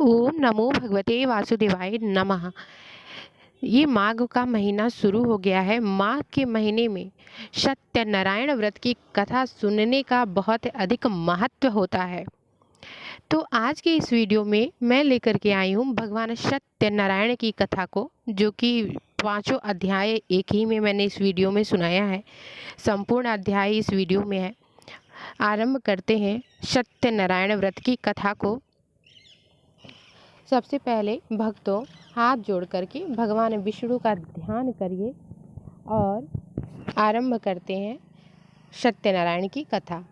ओम नमो भगवते वासुदेवाय नमः। ये माघ का महीना शुरू हो गया है। माघ के महीने में सत्यनारायण व्रत की कथा सुनने का बहुत अधिक महत्व होता है। तो आज के इस वीडियो में मैं लेकर के आई हूँ भगवान सत्यनारायण की कथा को, जो कि पांचों अध्याय एक ही में मैंने इस वीडियो में सुनाया है। संपूर्ण अध्याय इस वीडियो में है। आरंभ करते हैं सत्यनारायण व्रत की कथा को। सबसे पहले भक्तों, हाथ जोड़ करके भगवान विष्णु का ध्यान करिए और आरंभ करते हैं सत्यनारायण की कथा।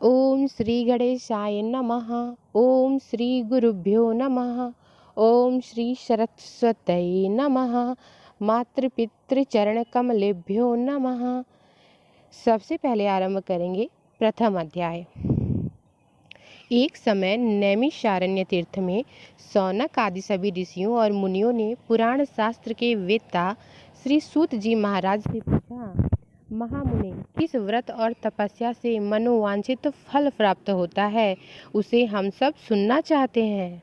ओम श्री गणेशाय नमः। ओम श्री गुरुभ्यो नमः। ओम श्री सरस्वत्यै नमः। मातृपितृचरण कमलेभ्यो नमः। सबसे पहले आरंभ करेंगे प्रथम अध्याय। एक समय नैमिषारण्य तीर्थ में सौनक आदि सभी ऋषियों और मुनियों ने पुराण शास्त्र के वेत्ता श्री सूत जी महाराज से पूछा, महामुने, किस व्रत और तपस्या से मनोवांछित फल प्राप्त होता है, उसे हम सब सुनना चाहते हैं।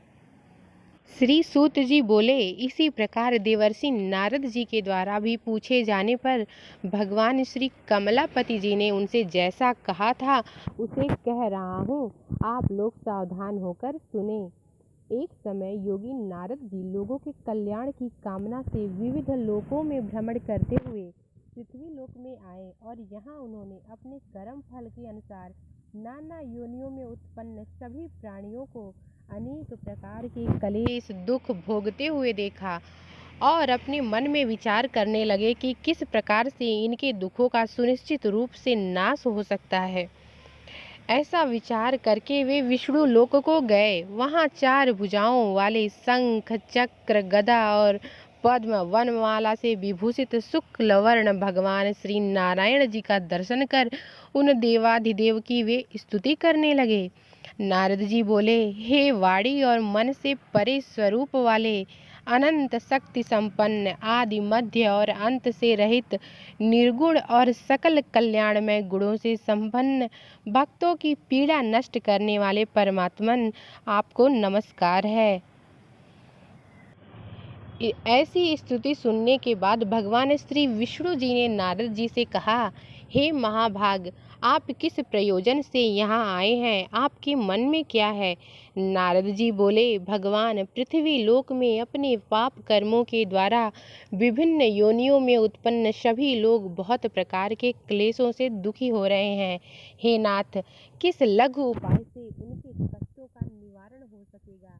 श्री सूत जी बोले, इसी प्रकार देवर्षि नारद जी के द्वारा भी पूछे जाने पर भगवान श्री कमलापति जी ने उनसे जैसा कहा था उसे कह रहा हूँ, आप लोग सावधान होकर सुने। एक समय योगी नारद जी लोगों के कल्याण की कामना से विविध लोकों में भ्रमण करते हुए पृथ्वी लोक में आए और यहाँ उन्होंने अपने कर्म फल के अनुसार नाना योनियों में उत्पन्न सभी प्राणियों को अनेक प्रकार के कलेश दुख भोगते हुए देखा और अपने मन में विचार करने लगे कि किस प्रकार से इनके दुखों का सुनिश्चित रूप से नाश हो सकता है। ऐसा विचार करके वे विष्णु लोक को गए। वहाँ 4 भुजाओं वाले शंख चक्र गदा और पद्म वनमाला से विभूषित शुक्ल वर्ण भगवान श्री नारायण जी का दर्शन कर उन देवाधिदेव की वे स्तुति करने लगे। नारद जी बोले, हे वाणी और मन से परे स्वरूप वाले, अनंत शक्ति संपन्न, आदि मध्य और अंत से रहित, निर्गुण और सकल कल्याणमय गुणों से संपन्न, भक्तों की पीड़ा नष्ट करने वाले परमात्मन, आपको नमस्कार है। ऐसी स्तुति सुनने के बाद भगवान श्री विष्णु जी ने नारद जी से कहा, हे महाभाग, आप किस प्रयोजन से यहाँ आए हैं, आपके मन में क्या है। नारद जी बोले, भगवान, पृथ्वी लोक में अपने पाप कर्मों के द्वारा विभिन्न योनियों में उत्पन्न सभी लोग बहुत प्रकार के क्लेशों से दुखी हो रहे हैं। हे नाथ, किस लघु उपाय से उनके कष्टों का निवारण हो सकेगा।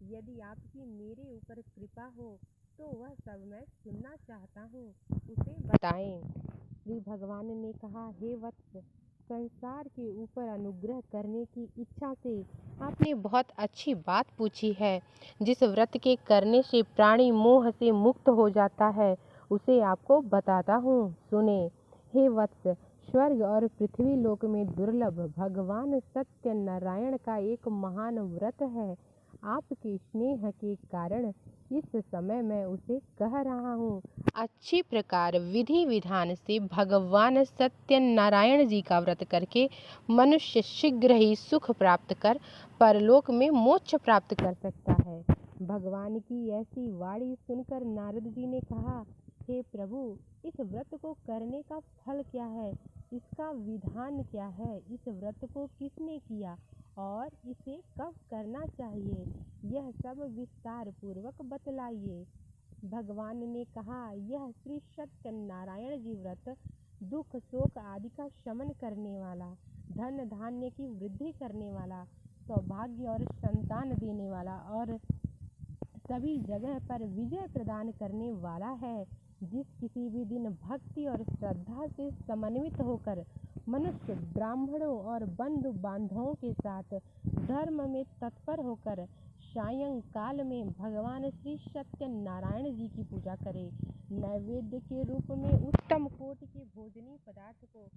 यदि आपकी मेरे ऊपर कृपा हो तो वह सब मैं सुनना चाहता हूँ, उसे बताएं। श्री भगवान ने कहा, हे वत्स, संसार के ऊपर अनुग्रह करने की इच्छा से आपने बहुत अच्छी बात पूछी है। जिस व्रत के करने से प्राणी मोह से मुक्त हो जाता है उसे आपको बताता हूँ, सुने। हे वत्स, स्वर्ग और पृथ्वी लोक में दुर्लभ भगवान सत्यनारायण का एक महान व्रत है। आपके स्नेह के कारण इस समय मैं उसे कह रहा हूँ। अच्छी प्रकार विधि विधान से भगवान सत्यनारायण जी का व्रत करके मनुष्य शीघ्र ही सुख प्राप्त कर परलोक में मोक्ष प्राप्त कर सकता है। भगवान की ऐसी वाणी सुनकर नारद जी ने कहा, हे प्रभु, इस व्रत को करने का फल क्या है, इसका विधान क्या है, इस व्रत को किसने किया और इसे कब करना चाहिए, यह सब विस्तार पूर्वक बतलाइए। भगवान ने कहा, यह श्री सत्यनारायण जी व्रत दुख शोक आदि का शमन करने वाला, धन धान्य की वृद्धि करने वाला, सौभाग्य और संतान देने वाला और सभी जगह पर विजय प्रदान करने वाला है। जिस किसी भी दिन भक्ति और श्रद्धा से समन्वित होकर मनुष्य ब्राह्मणों और बंधु बांधवों के साथ धर्म में तत्पर होकर सायंकाल में भगवान श्री सत्यनारायण जी की पूजा करे, नैवेद्य के रूप में उत्तम कोटि के भोजनीय पदार्थ को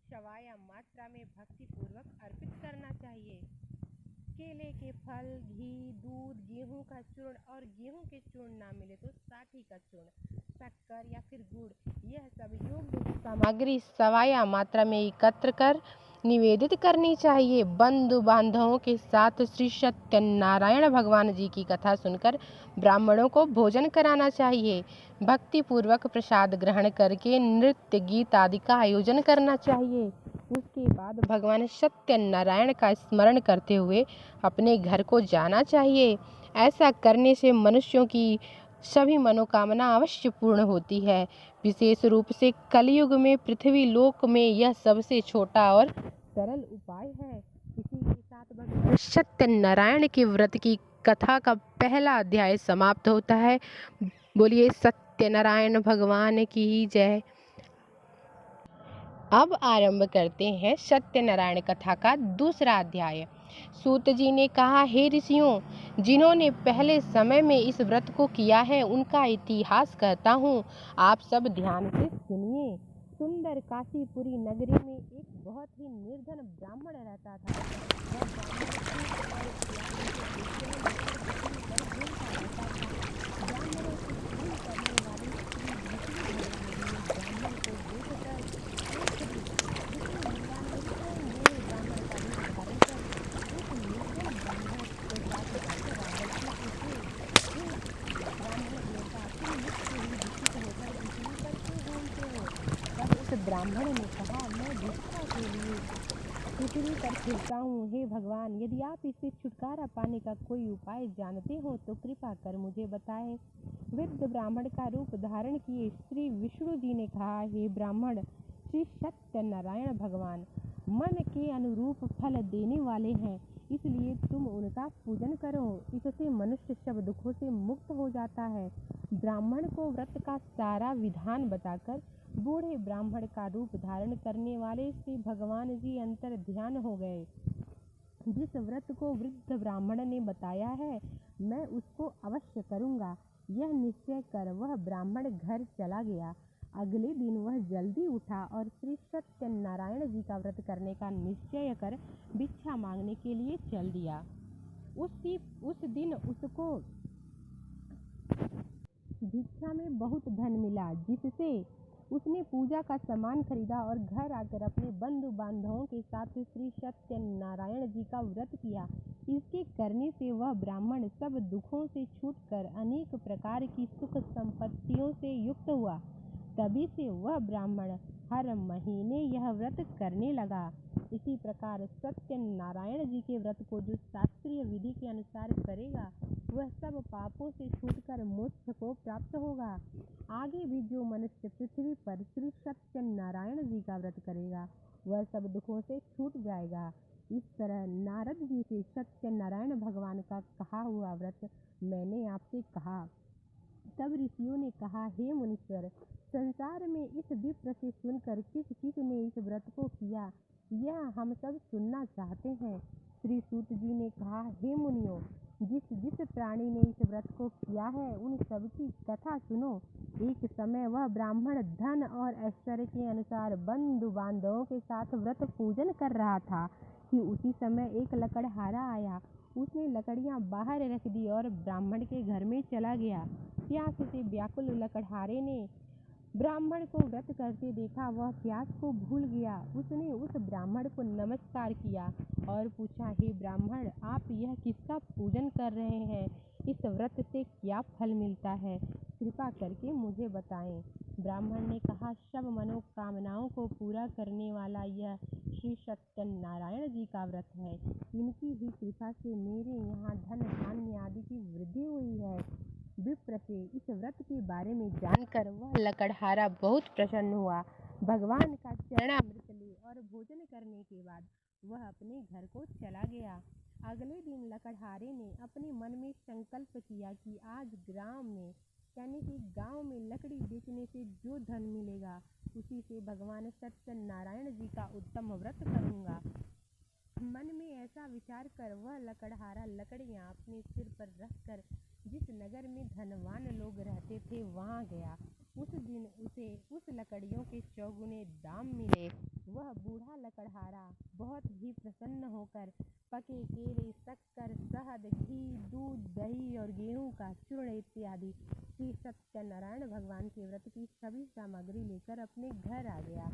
सवाया मात्रा में भक्ति पूर्वक अर्पित करना चाहिए। केले के फल, घी, दूध, गेहूं का चूर्ण और गेहूं के चूर्ण ना मिले तो साठी का चूर्ण, शक्कर या फिर गुड़, यह सब योग्य सामग्री सवाया मात्रा में एकत्र कर निवेदित करनी चाहिए। बंधु बांधवों के साथ श्री सत्यनारायण भगवान जी की कथा सुनकर ब्राह्मणों को भोजन कराना चाहिए। भक्ति पूर्वक प्रसाद ग्रहण करके नृत्य गीत आदि का आयोजन करना चाहिए। उसके बाद भगवान सत्यनारायण का स्मरण करते हुए अपने घर को जाना चाहिए। ऐसा करने से मनुष्यों की सभी मनोकामना अवश्य पूर्ण होती है। विशेष रूप से कलयुग में पृथ्वी लोक में यह सबसे छोटा और सरल उपाय है। इसी के साथ भगवान सत्यनारायण के व्रत की कथा का पहला अध्याय समाप्त होता है। बोलिए सत्यनारायण भगवान की जय। अब आरंभ करते हैं सत्यनारायण कथा का दूसरा अध्याय। सूत जी ने कहा, हे ऋषियों, जिन्होंने पहले समय में इस व्रत को किया है उनका इतिहास कहता हूँ, आप सब ध्यान से सुनिए। सुंदर काशीपुरी नगरी में एक बहुत ही निर्धन ब्राह्मण रहता था। वह ब्राह्मण खूब और प्यार से देखने में पर घूमता रहता था। ब्राह्मणों से भूल करने वाली स्त्री विष्णु भगवान जी ने ब्राह्मण को देखकर विष्णु भगवान ने स्वयं बूढ़े ब्राह्मण का रूप धारण कर उस निर्धन ब्राह्मण के पास जाकर राजर्षि पूछे, हे ब्राह्मण देवता, तुम मुझसे ही दुखित होकर पृथ्वी पर क्यों घूमते हो? तब उस ब्राह्मण ने कहा, मैं भिक्षा के लिए पृथ्वी पर फिरता हूँ। हे भगवान, यदि आप इससे छुटकारा पाने का कोई उपाय जानते हो तो कृपा कर मुझे बताएं। वृद्ध ब्राह्मण का रूप धारण किए श्री विष्णु जी ने कहा, हे ब्राह्मण, श्री सत्यनारायण भगवान मन के अनुरूप फल देने वाले हैं, इसलिए तुम उनका पूजन करो। इससे मनुष्य सब दुखों से मुक्त हो जाता है। ब्राह्मण को व्रत का सारा विधान बताकर बूढ़े ब्राह्मण का रूप धारण करने वाले श्री भगवान जी अंतर ध्यान हो गए। जिस व्रत को वृद्ध ब्राह्मण ने बताया है, मैं उसको अवश्य करूँगा, यह निश्चय कर वह ब्राह्मण घर चला गया। अगले दिन वह जल्दी उठा और श्री सत्यनारायण जी का व्रत करने का निश्चय कर भिक्षा मांगने के लिए चल दिया। उस दिन उसको भिक्षा में बहुत धन मिला, जिससे उसने पूजा का सामान खरीदा और घर आकर अपने बंधु बांधवों के साथ श्री सत्यनारायण जी का व्रत किया। इसके करने से वह ब्राह्मण सब दुखों से छूटकर अनेक प्रकार की सुख संपत्तियों से युक्त हुआ। तभी से वह ब्राह्मण हर महीने यह व्रत करने लगा। इसी प्रकार सत्यनारायण जी के व्रत को जो शास्त्रीय विधि के अनुसार करेगा, वह सब पापों से छूटकर मोक्ष को प्राप्त होगा। आगे भी जो मनुष्य पृथ्वी पर श्री सत्यनारायण जी का व्रत करेगा, वह सब दुखों से छूट जाएगा। इस तरह नारद जी से सत्यनारायण भगवान का कहा हुआ व्रत मैंने आपसे कहा। तब ऋषियों ने कहा, हे मुनीश्वर, संसार में इस विप्र से सुनकर किस किस ने इस व्रत को किया, यह हम सब सुनना चाहते हैं। श्री सूत जी ने कहा, हे मुनियों, जिस जिस प्राणी ने इस व्रत को किया है उन सब की कथा सुनो। एक समय वह ब्राह्मण धन और ऐश्वर्य के अनुसार बंधु बांधवों के साथ व्रत पूजन कर रहा था कि उसी समय एक लकड़हारा आया। उसने लकड़ियां बाहर रख दी और ब्राह्मण के घर में चला गया। प्यास से व्याकुल लकड़हारे ने ब्राह्मण को व्रत करते देखा, वह प्यास को भूल गया। उसने उस ब्राह्मण को नमस्कार किया और पूछा, हे ब्राह्मण, आप यह किसका पूजन कर रहे हैं? इस व्रत से क्या फल मिलता है? कृपा करके मुझे बताएं। ब्राह्मण ने कहा, सब मनोकामनाओं को पूरा करने वाला यह श्री सत्यनारायण जी का व्रत है। इनकी ही कृपा से मेरे यहाँ धन धान्य आदि की वृद्धि हुई है। विप्र से इस व्रत के बारे में जानकर वह लकड़हारा बहुत प्रसन्न हुआ। भगवान का चरणामृत ले और भोजन करने के बाद वह अपने घर को चला गया। अगले दिन लकड़हारे ने अपने मन में संकल्प किया कि आज ग्राम में यानी कि गांव में लकड़ी बेचने से जो धन मिलेगा, उसी से भगवान सत्यनारायण जी का उत्तम व्रत करूंगा। मन में ऐसा विचार कर वह लकड़हारा लकड़ियां अपने सिर पर रखकर जिस नगर में धनवान लोग रहते थे वहां गया। उस दिन उसे उस लकड़ियों के चौगुने दाम मिले। वह बूढ़ा लकड़हारा बहुत ही प्रसन्न होकर पके केले, शक्कर, शहद, घी, दूध, दही और गेहूं का चूर्ण इत्यादि श्री सत्यनारायण भगवान के व्रत की सभी सामग्री लेकर अपने घर आ गया।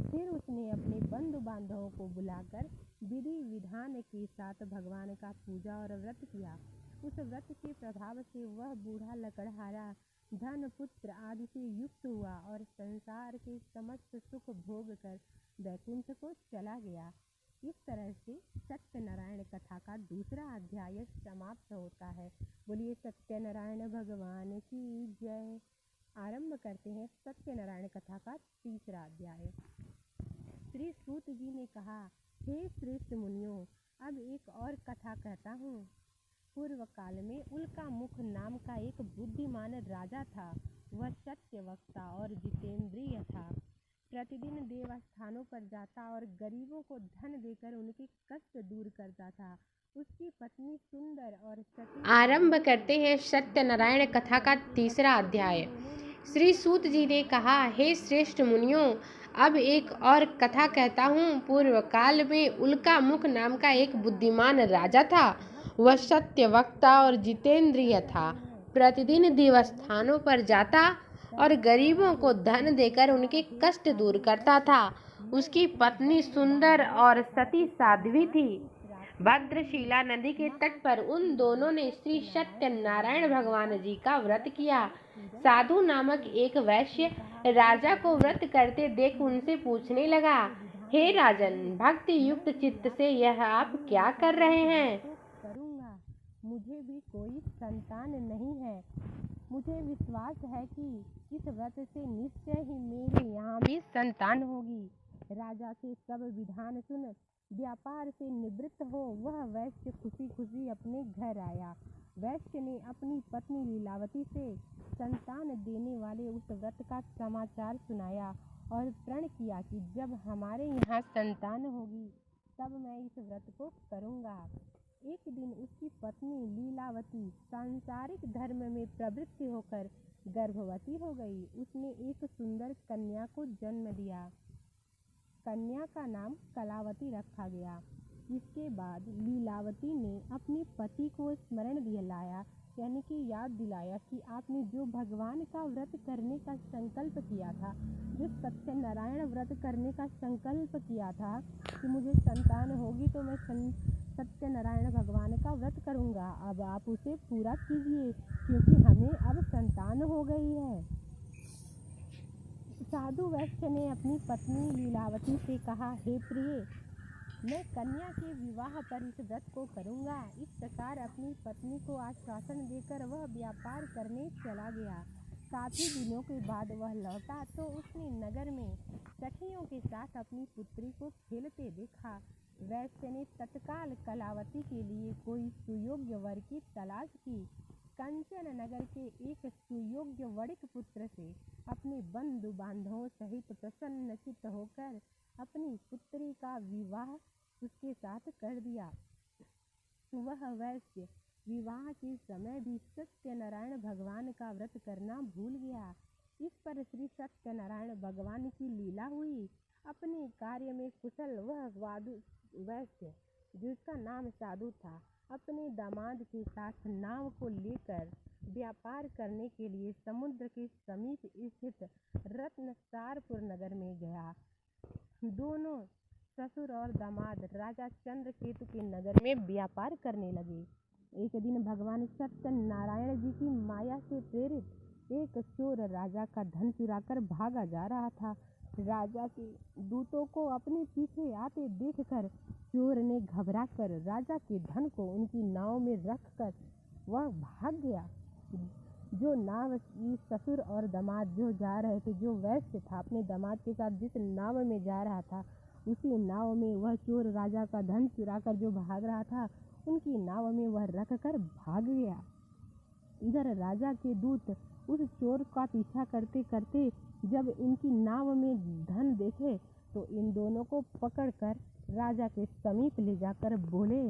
फिर उसने अपने बंधु बांधवों को बुलाकर विधि विधान के साथ भगवान का पूजा और व्रत किया। उस व्रत के प्रभाव से वह बूढ़ा लकड़हारा धन पुत्र आदि से युक्त हुआ और संसार के समस्त सुख भोग कर वैकुंठ को चला गया। इस तरह से सत्यनारायण कथा का दूसरा अध्याय समाप्त होता है। बोलिए सत्यनारायण भगवान की जय। आरंभ करते हैं सत्यनारायण कथा का तीसरा अध्याय। श्री सूत जी ने कहा, हे श्रेष्ठ मुनियों, अब एक और कथा कहता हूँ। पूर्व काल में उल्का मुख नाम का एक बुद्धिमान राजा था। वह सत्य वक्ता और जितेंद्रिय था। प्रतिदिन देवस्थानों पर जाता और गरीबों को धन देकर उनके कष्ट दूर करता था। उसकी पत्नी सुंदर और सती। आरंभ करते हैं सत्यनारायण कथा का तीसरा अध्याय। श्री सूत जी ने कहा, हे श्रेष्ठ मुनियों, अब एक और कथा कहता हूँ। पूर्व काल में उल्का मुख नाम का एक बुद्धिमान राजा था। वह सत्य वक्ता और जितेंद्रिय था। प्रतिदिन देवस्थानों पर जाता और गरीबों को धन देकर उनके कष्ट दूर करता था। उसकी पत्नी सुंदर और सती साध्वी थी। भद्रशिला नदी के तट पर उन दोनों ने श्री सत्यनारायण भगवान जी का व्रत किया। साधु नामक एक वैश्य राजा को व्रत करते देख उनसे पूछने लगा, हे राजन, भक्ति युक्त चित्त से यह आप क्या कर रहे हैं? करूँगा, मुझे भी कोई संतान नहीं है। मुझे विश्वास है कि इस व्रत से निश्चय ही मेरे यहाँ भी संतान होगी। राजा के सब विधान सुन व्यापार से निवृत्त हो वह वैश्य खुशी खुशी अपने घर आया। वैश्य ने अपनी पत्नी लीलावती से संतान देने वाले उस व्रत का समाचार सुनाया और प्रण किया कि जब हमारे यहाँ संतान होगी तब मैं इस व्रत को करूँगा। एक दिन उसकी पत्नी लीलावती सांसारिक धर्म में प्रवृत्त होकर गर्भवती हो गई। उसने एक सुंदर कन्या को जन्म दिया। कन्या का नाम कलावती रखा गया। इसके बाद लीलावती ने अपने पति को स्मरण दिलाया, यानी कि याद दिलाया कि आपने जो भगवान का व्रत करने का संकल्प किया था, जो सत्यनारायण व्रत करने का संकल्प किया था कि मुझे संतान होगी तो मैं सत्यनारायण भगवान का व्रत करूंगा, अब आप उसे पूरा कीजिए क्योंकि हमें अब संतान हो गई है। साधु वैश्य ने अपनी पत्नी लीलावती से कहा, हे प्रिय, मैं कन्या के विवाह पर इस व्रत को करूंगा। इस प्रकार अपनी पत्नी को आश्वासन देकर वह व्यापार करने चला गया। काफी दिनों के बाद वह लौटा तो उसने नगर में सखियों के साथ अपनी पुत्री को खेलते देखा। वैश्य ने तत्काल कलावती के लिए कोई सुयोग्य वर की तलाश की। कंचन नगर के एक सुयोग्य वणिक पुत्र से अपने बंधु बांधवों सहित प्रसन्नचित्त होकर अपनी पुत्री का विवाह उसके साथ कर दिया। वह वैश्य विवाह के समय भी सत्यनारायण भगवान का व्रत करना भूल गया। इस पर श्री सत्यनारायण भगवान की लीला हुई। अपने कार्य में कुशल वह वैश्य, जिसका नाम साधु था, अपने दामाद के साथ नाव को लेकर व्यापार करने के लिए समुद्र के समीप स्थित रत्नसारपुर नगर में गया। दोनों ससुर और दामाद राजा चंद्रकेतु के नगर में व्यापार करने लगे। एक दिन भगवान सत्यनारायण जी की माया से प्रेरित एक चोर राजा का धन चुराकर भागा जा रहा था। राजा के दूतों को अपने पीछे आते देखकर चोर ने घबराकर राजा के धन को उनकी नाव में रखकर वह भाग गया। जो नाव ससुर और दामाद जो जा रहे थे, जो वैश्य था अपने दामाद के साथ जिस नाव में जा रहा था, उसी नाव में वह चोर राजा का धन चुराकर जो भाग रहा था, उनकी नाव में वह रखकर भाग गया। इधर राजा के दूत उस चोर का पीछा करते करते जब इनकी नाव में धन देखे तो इन दोनों को पकड़कर राजा के समीप ले जाकर बोले,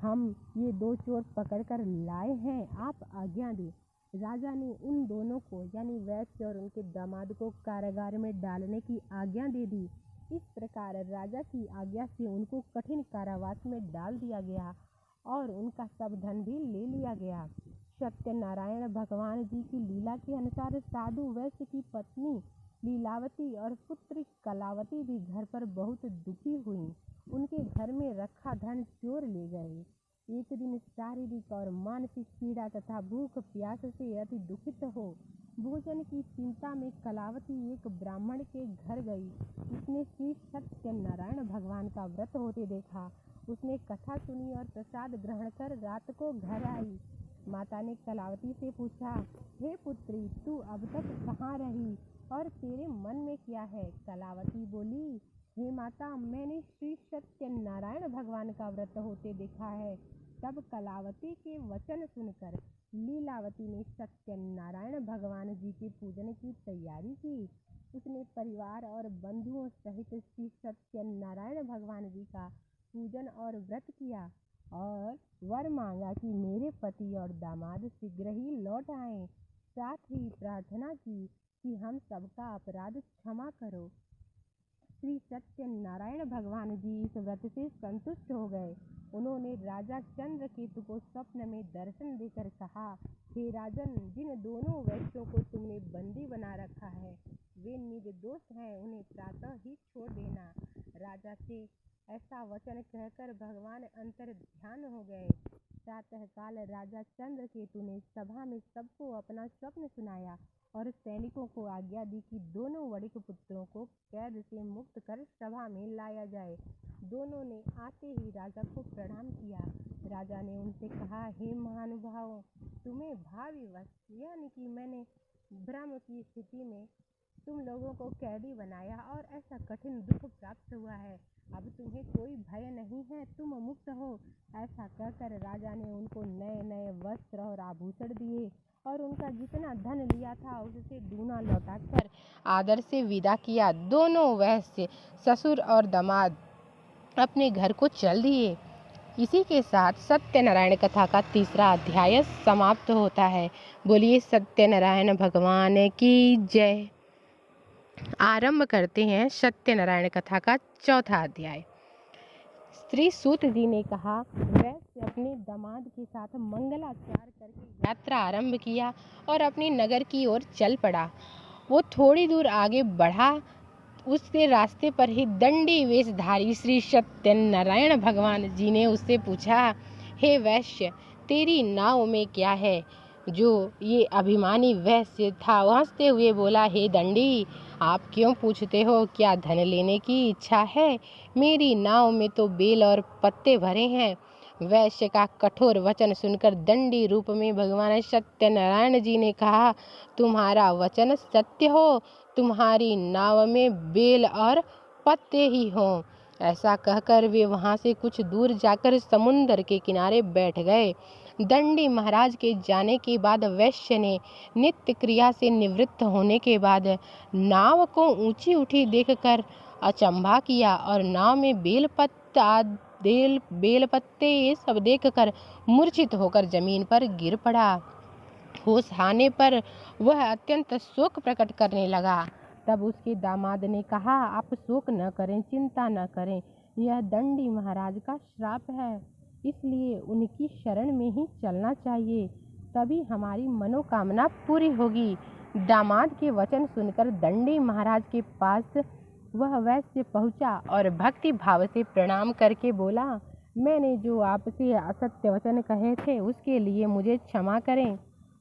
हम ये दो चोर पकड़कर लाए हैं, आप आज्ञा दें। राजा ने उन दोनों को यानी वैश्य और उनके दामाद को कारागार में डालने की आज्ञा दे दी। इस प्रकार राजा की आज्ञा से उनको कठिन कारावास में डाल दिया गया और उनका सब धन भी ले लिया गया। सत्यनारायण भगवान जी की लीला के अनुसार साधु वैश्य की पत्नी लीलावती और पुत्री कलावती भी घर पर बहुत दुखी हुई। उनके घर में रखा धन चोर ले गए। एक दिन शारीरिक और मानसिक पीड़ा तथा भूख प्यास से अति दुखित हो भोजन की चिंता में कलावती एक ब्राह्मण के घर गई। उसने श्री सत्यनारायण भगवान का व्रत होते देखा। उसने कथा सुनी और प्रसाद ग्रहण कर रात को घर आई। माता ने कलावती से पूछा, हे पुत्री, तू अब तक कहाँ रही और तेरे मन में क्या है? कलावती बोली, हे माता, मैंने श्री सत्यनारायण भगवान का व्रत होते देखा है। तब कलावती के वचन सुनकर लीलावती ने सत्यनारायण भगवान जी के पूजन की तैयारी की। उसने परिवार और बंधुओं सहित श्री सत्यनारायण भगवान जी का पूजन और व्रत किया और वर मांगा कि मेरे पति और दामाद शीघ्र ही लौट आएं। साथ ही प्रार्थना की कि हम सबका अपराध क्षमा करो। श्री सत्यनारायण भगवान जी इस व्रत से संतुष्ट हो गए। उन्होंने राजा चंद्रकेतु को स्वप्न में दर्शन देकर कहा, हे राजन, जिन दोनों वैश्यों को तुमने बंदी बना रखा है वे निर्दोष हैं, उन्हें प्रातः ही छोड़ देना। राजा से ऐसा वचन कहकर भगवान अंतर ध्यान हो गए। प्रातःकाल राजा चंद्रकेतु ने सभा में सबको अपना स्वप्न सुनाया और सैनिकों को आज्ञा दी कि दोनों वणिक पुत्रों को कैद से मुक्त कर सभा में लाया जाए। दोनों ने आते ही राजा को प्रणाम किया। राजा ने उनसे कहा, हे महानुभावों, तुम्हें भाविवश यानी कि मैंने भ्रम की स्थिति में तुम लोगों को कैदी बनाया और ऐसा कठिन दुख प्राप्त हुआ है। अब तुम्हें कोई भय नहीं है, तुम मुक्त हो। ऐसा कहकर राजा ने उनको नए नए वस्त्र और आभूषण दिए और उनका जितना धन लिया था उससे दूना लौटाकर आदर से विदा किया। दोनों वैश्य ससुर और दामाद अपने घर को चल दिए। इसी के साथ सत्यनारायण कथा का तीसरा अध्याय समाप्त होता है। बोलिए सत्यनारायण भगवान की जय। आरंभ करते हैं सत्यनारायण कथा का चौथा अध्याय। श्री सूत जी ने कहा, वैश्य अपने दामाद के साथ मंगलाचार करके यात्रा आरंभ किया और अपने नगर की ओर चल पड़ा। वो थोड़ी दूर आगे बढ़ा, उसके रास्ते पर ही दंडी वेशधारी श्री सत्यनारायण भगवान जी ने उससे पूछा, हे वैश्य, तेरी नाव में क्या है? जो ये अभिमानी वैश्य था वह हंसते हुए बोला, हे दंडी, आप क्यों पूछते हो? क्या धन लेने की इच्छा है? मेरी नाव में तो बेल और पत्ते भरे हैं। वैश्य का कठोर वचन सुनकर दंडी रूप में भगवान सत्यनारायण जी ने कहा, तुम्हारा वचन सत्य हो, तुम्हारी नाव में बेल और पत्ते ही हों। ऐसा कहकर वे वहां से कुछ दूर जाकर समुद्र के किनारे बैठ गए। दंडी महाराज के जाने के बाद वैश्य ने नित्य क्रिया से निवृत्त होने के बाद नाव को ऊंची उठी देखकर अचंभा किया और नाव में बेल पत्ते ये सब देखकर मूर्छित होकर जमीन पर गिर पड़ा। होश आने पर वह अत्यंत शोक प्रकट करने लगा। तब उसके दामाद ने कहा, आप शोक न करें, चिंता न करें, यह दंडी महाराज का श्राप है, इसलिए उनकी शरण में ही चलना चाहिए, तभी हमारी मनोकामना पूरी होगी। दामाद के वचन सुनकर दंडी महाराज के पास वह वैश्य पहुंचा और भक्ति भाव से प्रणाम करके बोला, मैंने जो आपसे असत्य वचन कहे थे उसके लिए मुझे क्षमा करें।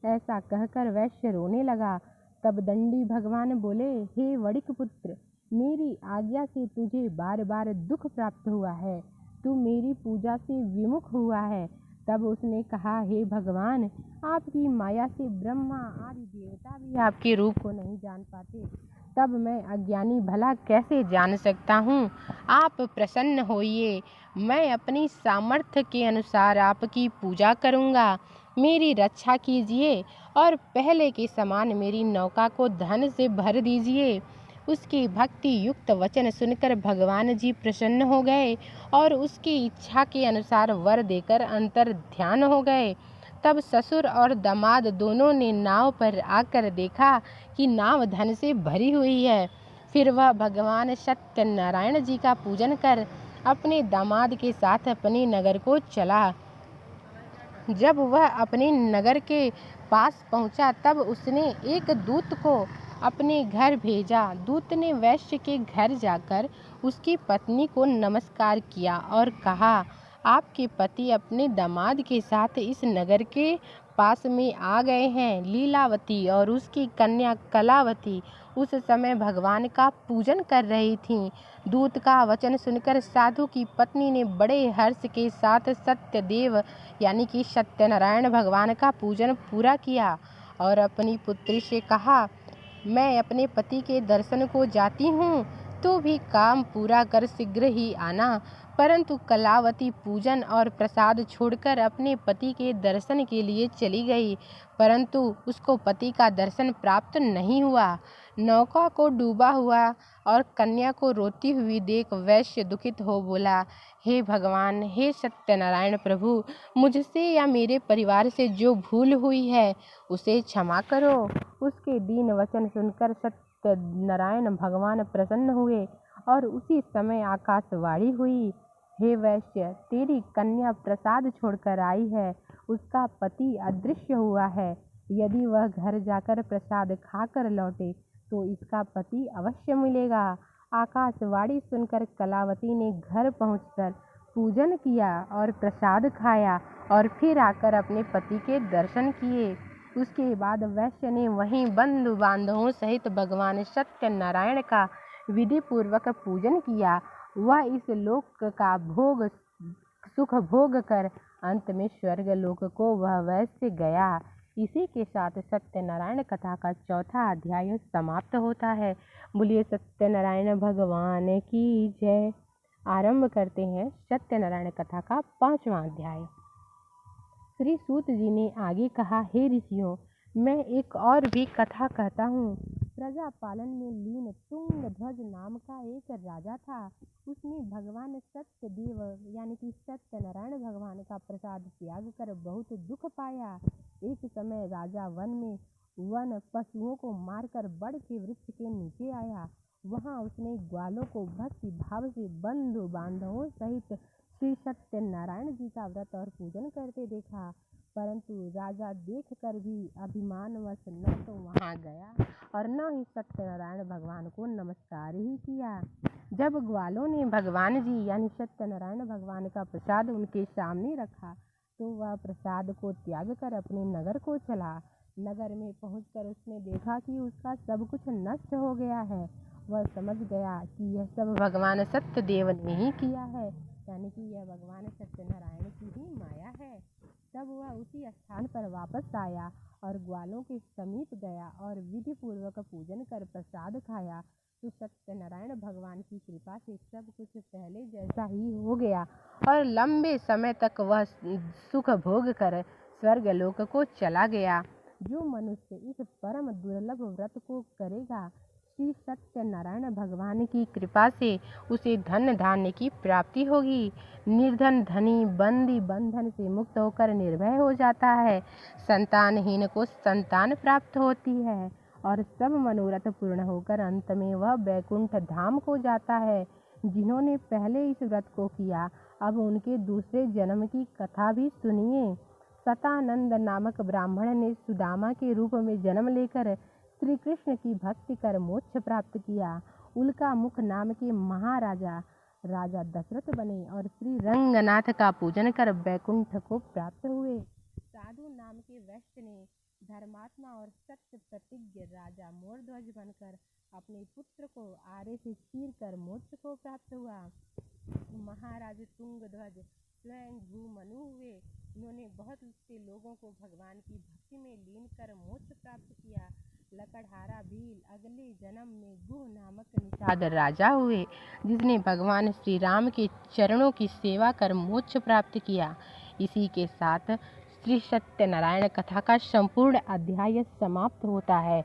ऐसा कहकर वैश्य रोने लगा। तब दंडी भगवान बोले, हे वणिक पुत्र, मेरी आज्ञा से तुझे बार बार दुख प्राप्त हुआ है, तू मेरी पूजा से विमुख हुआ है। तब उसने कहा, हे भगवान, आपकी माया से ब्रह्मा आदि देवता भी आपके रूप को नहीं जान पाते, तब मैं अज्ञानी भला कैसे जान सकता हूँ? आप प्रसन्न होइए, मैं अपनी सामर्थ्य के अनुसार आपकी पूजा करूँगा। मेरी रक्षा कीजिए और पहले के समान मेरी नौका को धन से भर दीजिए। उसकी भक्ति युक्त वचन सुनकर भगवान जी प्रसन्न हो गए और उसकी इच्छा के अनुसार वर देकर अंतर ध्यान हो गए। तब ससुर और दामाद दोनों ने नाव पर आकर देखा कि नाव धन से भरी हुई है। फिर वह भगवान सत्यनारायण जी का पूजन कर अपने दामाद के साथ अपने नगर को चला। जब वह अपने नगर के पास पहुंचा तब उसने एक दूत को अपने घर भेजा। दूत ने वैश्य के घर जाकर उसकी पत्नी को नमस्कार किया और कहा, आपके पति अपने दामाद के साथ इस नगर के पास में आ गए हैं। लीलावती और उसकी कन्या कलावती उस समय भगवान का पूजन कर रही थीं। दूत का वचन सुनकर साधु की पत्नी ने बड़े हर्ष के साथ सत्यदेव यानी कि सत्यनारायण भगवान का पूजन पूरा किया और अपनी पुत्री से कहा, मैं अपने पति के दर्शन को जाती हूँ, तो भी काम पूरा कर शीघ्र ही आना। परंतु कलावती पूजन और प्रसाद छोड़कर अपने पति के दर्शन के लिए चली गई, परंतु उसको पति का दर्शन प्राप्त नहीं हुआ। नौका को डूबा हुआ और कन्या को रोती हुई देख वैश्य दुखित हो बोला, हे भगवान, हे सत्यनारायण प्रभु, मुझसे या मेरे परिवार से जो भूल हुई है उसे क्षमा करो। उसके दीन वचन सुनकर सत्यनारायण भगवान प्रसन्न हुए और उसी समय आकाशवाणी हुई, हे वैश्य, तेरी कन्या प्रसाद छोड़कर आई है, उसका पति अदृश्य हुआ है। यदि वह घर जाकर प्रसाद खाकर लौटे तो इसका पति अवश्य मिलेगा। आकाशवाणी सुनकर कलावती ने घर पहुंचकर पूजन किया और प्रसाद खाया और फिर आकर अपने पति के दर्शन किए। उसके बाद वैश्य ने वहीं बंधु बांधवों सहित भगवान सत्यनारायण का विधि पूर्वक पूजन किया। वह इस लोक का सुख भोग कर अंत में स्वर्ग लोक को वह वैश्य गया। इसी के साथ सत्यनारायण कथा का चौथा अध्याय समाप्त होता है। बोलिए सत्यनारायण भगवान की जय। आरंभ करते हैं सत्यनारायण कथा का 5वां अध्याय। श्री सूत जी ने आगे कहा, हे ऋषियों, मैं एक और भी कथा कहता हूँ। प्रजा पालन में लीन तुंगध्वज नाम का एक राजा था। उसने भगवान सत्यदेव यानी कि सत्यनारायण भगवान का प्रसाद त्याग कर बहुत दुख पाया। एक समय राजा वन पशुओं को मारकर बड़ के वृक्ष के नीचे आया। वहां उसने ग्वालों को भक्ति भाव से बंधु बांधवों सहित श्री सत्यनारायण जी का व्रत और पूजन करते देखा, परंतु राजा देख कर भी अभिमानवश न तो वहां गया और न ही सत्यनारायण भगवान को नमस्कार ही किया। जब ग्वालों ने भगवान जी यानी सत्यनारायण भगवान का प्रसाद उनके सामने रखा तो वह प्रसाद को त्याग कर अपने नगर को चला। नगर में पहुंचकर उसने देखा कि उसका सब कुछ नष्ट हो गया है। वह समझ गया कि यह सब भगवान सत्यदेव ने ही किया है, यानी कि यह भगवान सत्यनारायण की ही माया है। तब वह उसी स्थान पर वापस आया और ग्वालों के समीप गया और विधि पूर्वक पूजन कर प्रसाद खाया तो सत्यनारायण भगवान की कृपा से सब कुछ पहले जैसा ही हो गया और लंबे समय तक वह सुख भोग कर स्वर्ग लोक को चला गया। जो मनुष्य इस परम दुर्लभ व्रत को करेगा, श्री सत्यनारायण भगवान की कृपा से उसे धन धान्य की प्राप्ति होगी। निर्धन धनी बंदी बंधन से मुक्त होकर निर्भय हो जाता है। संतानहीन को संतान प्राप्त होती है और सब मनोरथ पूर्ण होकर अंत में वह बैकुंठ धाम को जाता है। जिन्होंने पहले इस व्रत को किया, अब उनके दूसरे जन्म की कथा भी सुनिए। सतानंद नामक ब्राह्मण ने सुदामा के रूप में जन्म लेकर श्री कृष्ण की भक्ति कर मोक्ष प्राप्त किया। उल्का मुख नाम के महाराजा राजा दशरथ बने और श्री रंगनाथ का पूजन कर बैकुंठ को प्राप्त हुए। साधु नाम के वैश्य ने धर्मात्मा और सत्य प्रतिज्ञ राजा मोरध्वज बनकर अपने पुत्र को आरे से चीर कर मोक्ष को प्राप्त हुआ। महाराज तुंगध्वज स्वयं भूमनु हुए। उन्होंने बहुत से लोगों को भगवान की भक्ति में लीन कर मोक्ष प्राप्त किया। लकड़हारा भील अगले जन्म में गुह नामक निषाद राजा हुए, जिसने भगवान श्री राम के चरणों की सेवा कर मोक्ष प्राप्त किया। इसी के साथ श्री सत्यनारायण कथा का संपूर्ण अध्याय समाप्त होता है।